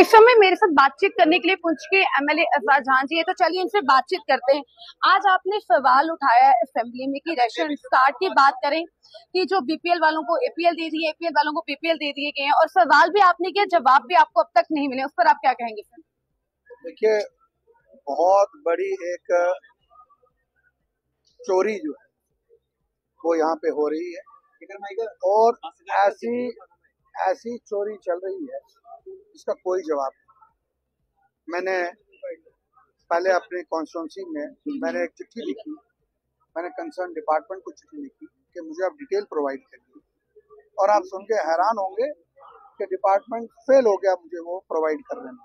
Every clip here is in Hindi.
इस समय मेरे साथ बातचीत करने के लिए पुंछ के एमएलए एजाज जान जी है, तो चलिए इनसे बातचीत करते हैं। आज आपने सवाल उठाया है असेंबली में कि राशन कार्ड की बात करें कि जो बीपीएल वालों को एपीएल दे दिए, एपीएल वालों को बीपीएल दे दिए गए हैं, और सवाल भी आपने किया, जवाब भी आपको अब तक नहीं मिले, उस पर आप क्या कहेंगे सर? देखिए, बहुत बड़ी एक चोरी जो है वो यहाँ पे हो रही है और ऐसी चोरी चल रही है इसका कोई जवाब नहीं। मैंने पहले अपने कॉन्स्टिट्यूंसी में मैंने एक चिट्ठी लिखी, मैंने कंसर्न डिपार्टमेंट को चिट्ठी लिखी कि मुझे आप डिटेल प्रोवाइड करिए, और आप सुन के हैरान होंगे कि डिपार्टमेंट फेल हो गया मुझे वो प्रोवाइड करने में।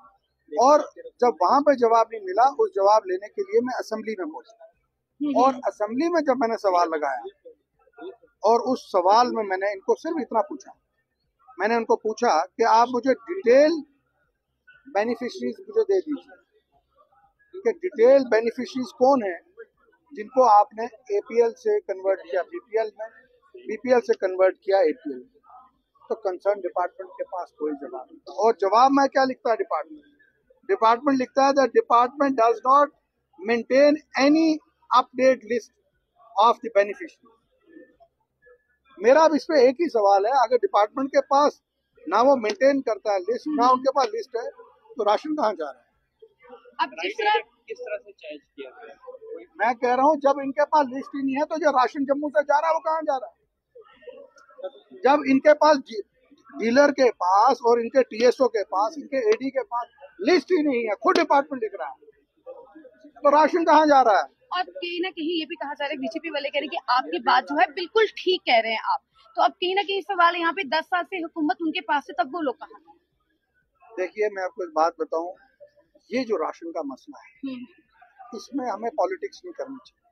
और जब वहां पे जवाब नहीं मिला, उस जवाब लेने के लिए मैं असेंबली में पहुंचा, और असेंबली में जब मैंने सवाल लगाया और उस सवाल में मैंने इनको सिर्फ इतना पूछा, मैंने उनको पूछा कि आप मुझे डिटेल बेनिफिशरीज मुझे दे दीजिए कि डिटेल बेनिफिशरीज कौन है जिनको आपने एपीएल से कन्वर्ट किया बीपीएल में, बीपीएल से कन्वर्ट किया एपीएल में। तो कंसर्न डिपार्टमेंट के पास कोई जवाब नहीं। और जवाब में क्या लिखता है डिपार्टमेंट लिखता है that department does not maintain any update list of the beneficiary. मेरा अब इस पे एक ही सवाल है, अगर डिपार्टमेंट के पास ना वो मेंटेन करता है लिस्ट, ना उनके पास लिस्ट है, तो राशन कहाँ जा रहा है? अब किस तरह से चेंज किया गया? मैं कह रहा हूँ, जब इनके पास लिस्ट ही नहीं है तो जो राशन जम्मू से जा रहा है वो कहाँ जा रहा है? जब इनके पास डीलर के पास और इनके टीएसओ के पास, इनके एडी के पास लिस्ट ही नहीं है, खुद डिपार्टमेंट लिख रहा है, तो राशन कहाँ जा रहा है? और कहीं ना कहीं ये भी कहा जा रहा है, बीजेपी वाले कह रहे हैं कि आपकी बात जो है बिल्कुल ठीक कह रहे हैं आप, तो अब कहीं ना कहीं सवाल यहाँ पे 10 साल से हुकूमत उनके पास है, तब वो लोग कहा। देखिए, मैं आपको एक बात बताऊं, ये जो राशन का मसला है इसमें हमें पॉलिटिक्स नहीं करनी चाहिए।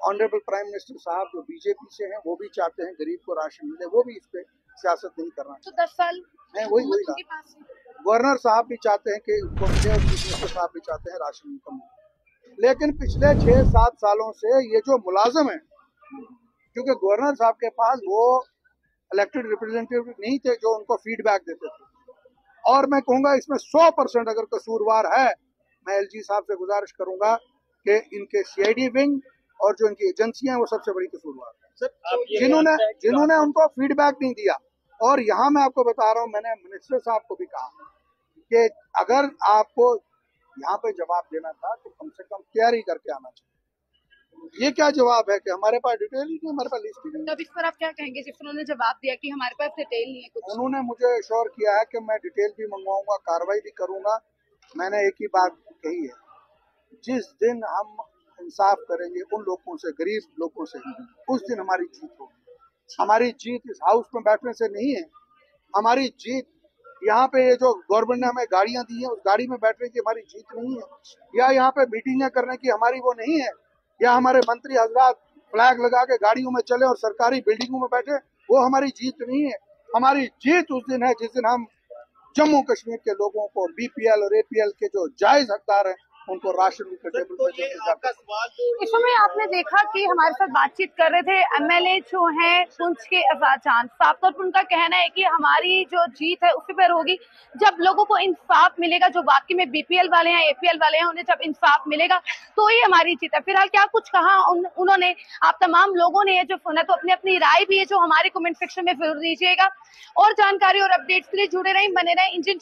ऑनरेबल प्राइम मिनिस्टर साहब जो बीजेपी से हैं वो भी चाहते हैं गरीब को राशन मिले, वो भी इस पे सियासत नहीं करना तो 10 साल है। वही गवर्नर साहब भी चाहते हैं कि उनको मिले और चीफ मिनिस्टर साहब भी चाहते हैं राशन उनको मिले, लेकिन पिछले 6-7 सालों से ये जो मुलाजिम है, क्योंकि गवर्नर साहब के पास वो इलेक्टेड रिप्रेजेंटेटिव नहीं थे जो उनको फीडबैक देते थे, और मैं कहूंगा इसमें 100% अगर कसूरवार है, मैं एलजी साहब से गुजारिश करूंगा कि इनके सीआईडी विंग और जो इनकी एजेंसियां हैं वो सबसे बड़ी कसूरवार है, जिन्होंने उनको फीडबैक नहीं दिया। और यहाँ मैं आपको बता रहा हूँ, मैंने मिनिस्टर साहब को भी कहा कि अगर आपको यहाँ पे जवाब देना था तो कम से कम तैयारी करके आना चाहिए। ये क्या जवाब है कि हमारे पास डिटेल ही नहीं, हमारे पास लिस्ट ही नहीं। तब इस पर आप क्या कहेंगे जिस उन्होंने जवाब दिया कि हमारे पास डिटेल नहीं है कुछ? उन्होंने मुझे एश्योर किया है कि मैं डिटेल भी मंगवाऊंगा, कार्रवाई भी करूंगा। मैंने एक ही बात कही है, जिस दिन हम इंसाफ करेंगे उन लोगों से, गरीब लोगों से, उस दिन हमारी जीत होगी। हमारी जीत इस हाउस में बैठने से नहीं है, हमारी जीत यहाँ पे ये जो गवर्नमेंट ने हमें गाड़ियां दी है उस गाड़ी में बैठने की हमारी जीत नहीं है, या यहाँ पे मीटिंगें करने की हमारी वो नहीं है, या हमारे मंत्री हजरात फ्लैग लगा के गाड़ियों में चले और सरकारी बिल्डिंगों में बैठे, वो हमारी जीत नहीं है। हमारी जीत उस दिन है जिस दिन हम जम्मू कश्मीर के लोगों को बीपीएल और एपीएल के जो जायज हकदार हैं उनको राशन टेबल पर। इस समय आपने देखा कि हमारे साथ बातचीत कर रहे थे एमएलए जो हैं पुंछ के एजाज जान, साफ तौर पर उनका कहना है कि हमारी जो जीत है उसी पर होगी जब लोगों को इंसाफ मिलेगा, जो वाकई में बीपीएल वाले हैं, एपीएल वाले हैं, उन्हें जब इंसाफ मिलेगा तो ही हमारी जीत है। फिलहाल क्या कुछ कहा उन्होंने, आप तमाम लोगों ने ये जो सुना, तो अपनी अपनी राय भी है जो हमारे कमेंट सेक्शन में जरूर दीजिएगा। और जानकारी और अपडेट्स के लिए जुड़े रहें, बने रहें इंडियन